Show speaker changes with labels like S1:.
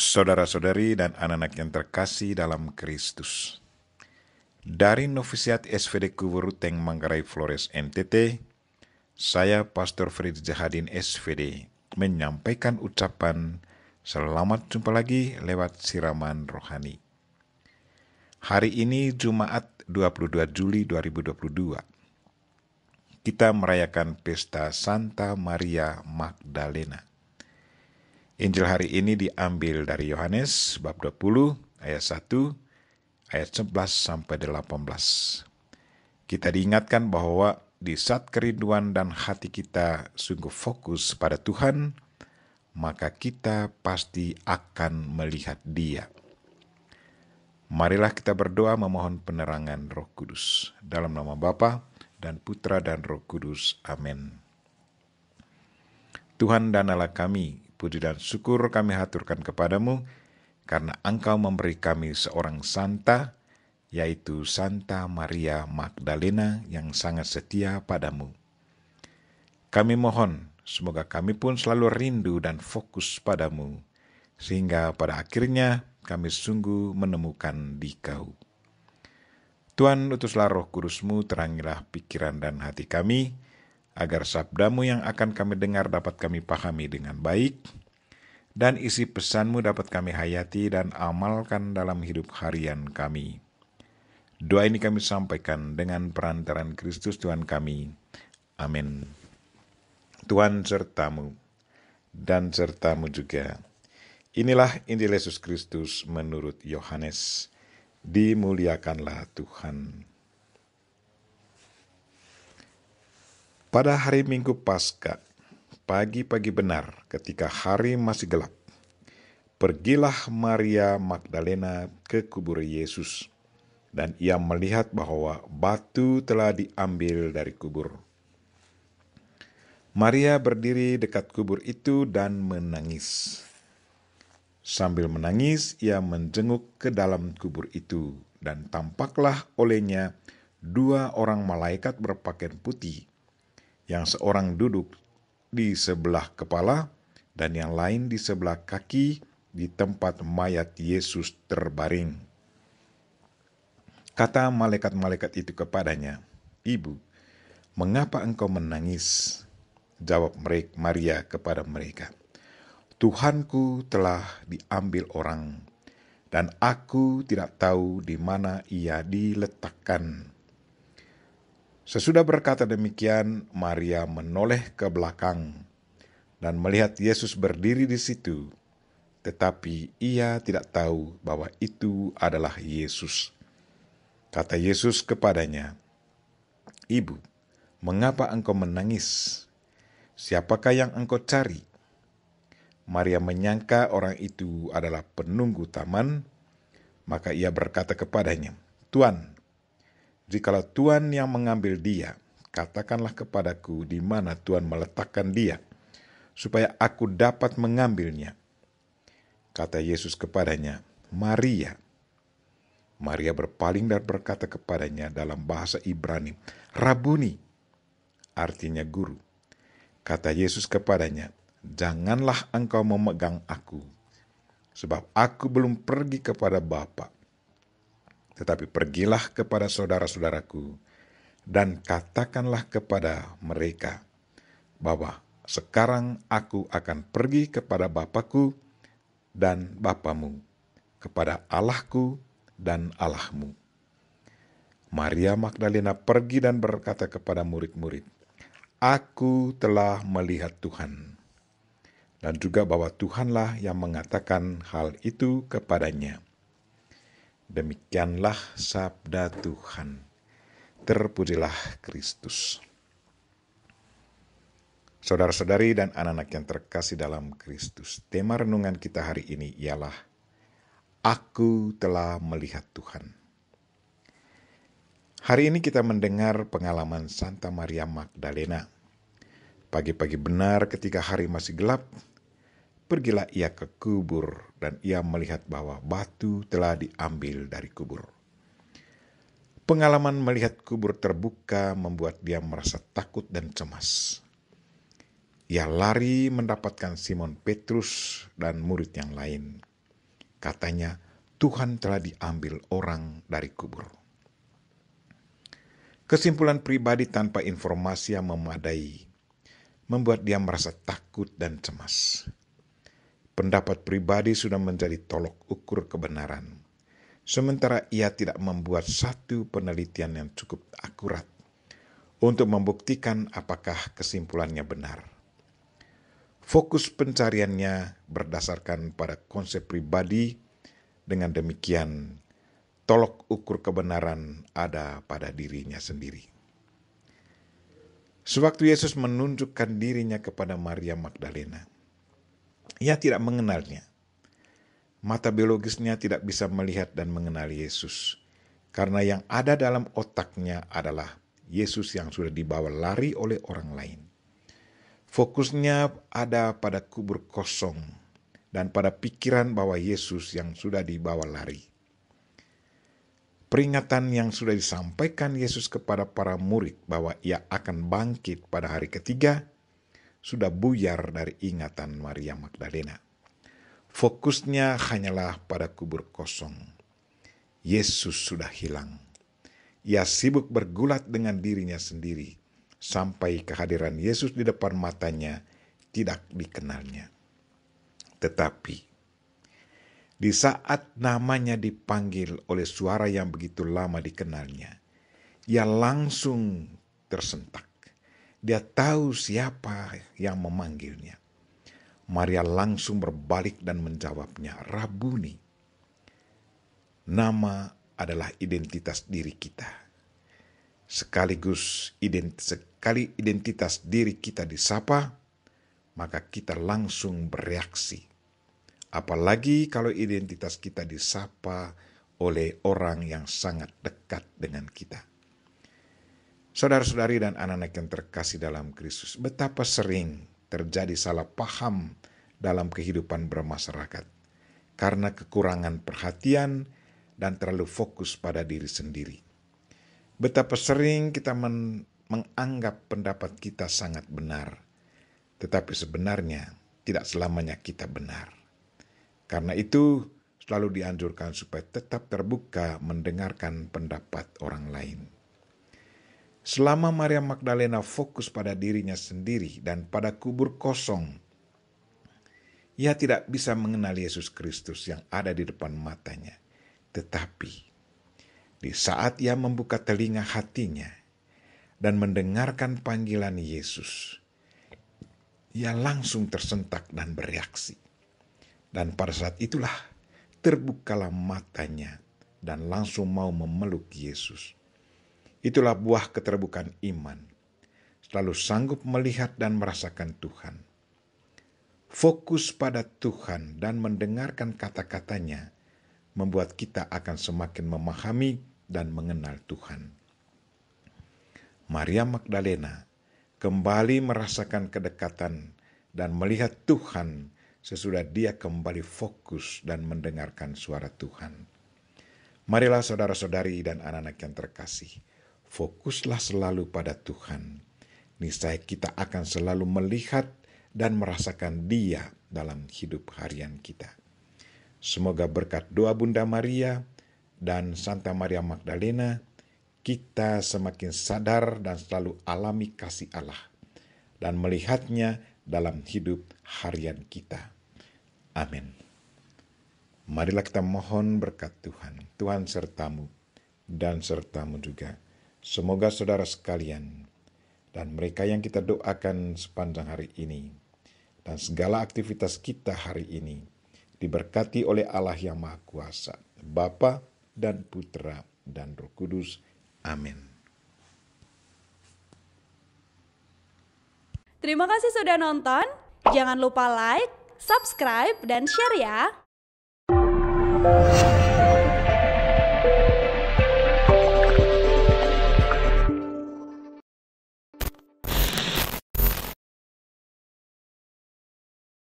S1: Saudara-saudari dan anak-anak yang terkasih dalam Kristus. Dari Novisiat SVD Kubur Ruteng Manggarai Flores NTT, saya Pastor Fritz Jahadin SVD menyampaikan ucapan selamat jumpa lagi lewat siraman rohani. Hari ini Jumat 22 Juli 2022. Kita merayakan pesta Santa Maria Magdalena. Injil hari ini diambil dari Yohanes bab 20 ayat 1 ayat 11 sampai 18. Kita diingatkan bahwa di saat kerinduan dan hati kita sungguh fokus pada Tuhan, maka kita pasti akan melihat Dia. Marilah kita berdoa memohon penerangan Roh Kudus. Dalam nama Bapa dan Putra dan Roh Kudus. Amin. Tuhan dan Allah kami, puji dan syukur kami haturkan kepadamu, karena Engkau memberi kami seorang santa, yaitu Santa Maria Magdalena yang sangat setia padamu. Kami mohon, semoga kami pun selalu rindu dan fokus padamu, sehingga pada akhirnya kami sungguh menemukan Dikau. Tuhan, utuslah Roh Kudus-Mu, terangilah pikiran dan hati kami, agar sabdamu yang akan kami dengar dapat kami pahami dengan baik, dan isi pesan-Mu dapat kami hayati dan amalkan dalam hidup harian kami. Doa ini kami sampaikan dengan perantaran Kristus Tuhan kami. Amin. Tuhan sertamu, dan sertamu juga. Inilah Injil Yesus Kristus menurut Yohanes. Dimuliakanlah Tuhan. Pada hari Minggu Paskah, pagi-pagi benar ketika hari masih gelap, pergilah Maria Magdalena ke kubur Yesus, dan ia melihat bahwa batu telah diambil dari kubur. Maria berdiri dekat kubur itu dan menangis. Sambil menangis, ia menjenguk ke dalam kubur itu, dan tampaklah olehnya dua orang malaikat berpakaian putih, yang seorang duduk di sebelah kepala dan yang lain di sebelah kaki di tempat mayat Yesus terbaring. Kata malaikat-malaikat itu kepadanya, "Ibu, mengapa engkau menangis?" Jawab Maria kepada mereka, "Tuhanku telah diambil orang, dan aku tidak tahu di mana ia diletakkan." Sesudah berkata demikian, Maria menoleh ke belakang dan melihat Yesus berdiri di situ, tetapi ia tidak tahu bahwa itu adalah Yesus. Kata Yesus kepadanya, "Ibu, mengapa engkau menangis? Siapakah yang engkau cari?" Maria menyangka orang itu adalah penunggu taman, maka ia berkata kepadanya, "Tuan, jikalau Tuan yang mengambil dia, katakanlah kepadaku di mana Tuan meletakkan dia, supaya aku dapat mengambilnya." Kata Yesus kepadanya, "Maria." Maria berpaling dan berkata kepadanya dalam bahasa Ibrani, "Rabuni," artinya guru. Kata Yesus kepadanya, "Janganlah engkau memegang aku, sebab aku belum pergi kepada Bapa. Tetapi pergilah kepada saudara-saudaraku, dan katakanlah kepada mereka bahwa sekarang aku akan pergi kepada Bapakku dan Bapamu, kepada Allahku dan Allahmu." Maria Magdalena pergi dan berkata kepada murid-murid, "Aku telah melihat Tuhan," dan juga bahwa Tuhanlah yang mengatakan hal itu kepadanya. Demikianlah sabda Tuhan. Terpujilah Kristus. Saudara-saudari dan anak-anak yang terkasih dalam Kristus, tema renungan kita hari ini ialah Aku telah melihat Tuhan. Hari ini kita mendengar pengalaman Santa Maria Magdalena. Pagi-pagi benar ketika hari masih gelap, pergilah ia ke kubur dan ia melihat bahwa batu telah diambil dari kubur. Pengalaman melihat kubur terbuka membuat dia merasa takut dan cemas. Ia lari mendapatkan Simon Petrus dan murid yang lain. Katanya, Tuhan telah diambil orang dari kubur. Kesimpulan pribadi tanpa informasi yang memadai membuat dia merasa takut dan cemas. Pendapat pribadi sudah menjadi tolok ukur kebenaran, sementara ia tidak membuat satu penelitian yang cukup akurat untuk membuktikan apakah kesimpulannya benar. Fokus pencariannya berdasarkan pada konsep pribadi. Dengan demikian, tolok ukur kebenaran ada pada dirinya sendiri. Sewaktu Yesus menunjukkan dirinya kepada Maria Magdalena, ia tidak mengenalnya. Mata biologisnya tidak bisa melihat dan mengenal Yesus, karena yang ada dalam otaknya adalah Yesus yang sudah dibawa lari oleh orang lain. Fokusnya ada pada kubur kosong dan pada pikiran bahwa Yesus yang sudah dibawa lari. Peringatan yang sudah disampaikan Yesus kepada para murid bahwa ia akan bangkit pada hari ketiga sudah buyar dari ingatan Maria Magdalena. Fokusnya hanyalah pada kubur kosong. Yesus sudah hilang. Ia sibuk bergulat dengan dirinya sendiri sampai kehadiran Yesus di depan matanya tidak dikenalnya. Tetapi di saat namanya dipanggil oleh suara yang begitu lama dikenalnya, ia langsung tersentak. Dia tahu siapa yang memanggilnya. Maria langsung berbalik dan menjawabnya, Rabuni. Nama adalah identitas diri kita. Sekali identitas diri kita disapa, maka kita langsung bereaksi. Apalagi kalau identitas kita disapa oleh orang yang sangat dekat dengan kita. Saudara-saudari dan anak-anak yang terkasih dalam Kristus, betapa sering terjadi salah paham dalam kehidupan bermasyarakat karena kekurangan perhatian dan terlalu fokus pada diri sendiri. Betapa sering kita menganggap pendapat kita sangat benar, tetapi sebenarnya tidak selamanya kita benar. Karena itu selalu dianjurkan supaya tetap terbuka mendengarkan pendapat orang lain. Selama Maria Magdalena fokus pada dirinya sendiri dan pada kubur kosong, ia tidak bisa mengenal Yesus Kristus yang ada di depan matanya. Tetapi di saat ia membuka telinga hatinya dan mendengarkan panggilan Yesus, ia langsung tersentak dan bereaksi. Dan pada saat itulah terbukalah matanya dan langsung mau memeluk Yesus. Itulah buah keterbukaan iman, selalu sanggup melihat dan merasakan Tuhan. Fokus pada Tuhan dan mendengarkan kata-katanya membuat kita akan semakin memahami dan mengenal Tuhan. Maria Magdalena kembali merasakan kedekatan dan melihat Tuhan sesudah dia kembali fokus dan mendengarkan suara Tuhan. Marilah saudara-saudari dan anak-anak yang terkasih, fokuslah selalu pada Tuhan. Niscaya kita akan selalu melihat dan merasakan Dia dalam hidup harian kita. Semoga berkat doa Bunda Maria dan Santa Maria Magdalena, kita semakin sadar dan selalu alami kasih Allah dan melihatnya dalam hidup harian kita. Amin. Marilah kita mohon berkat Tuhan. Tuhan sertamu dan sertamu juga. Semoga saudara sekalian dan mereka yang kita doakan sepanjang hari ini dan segala aktivitas kita hari ini diberkati oleh Allah yang Maha Kuasa, Bapa dan Putra dan Roh Kudus. Amin.
S2: Terima kasih sudah nonton. Jangan lupa like, subscribe, dan share ya.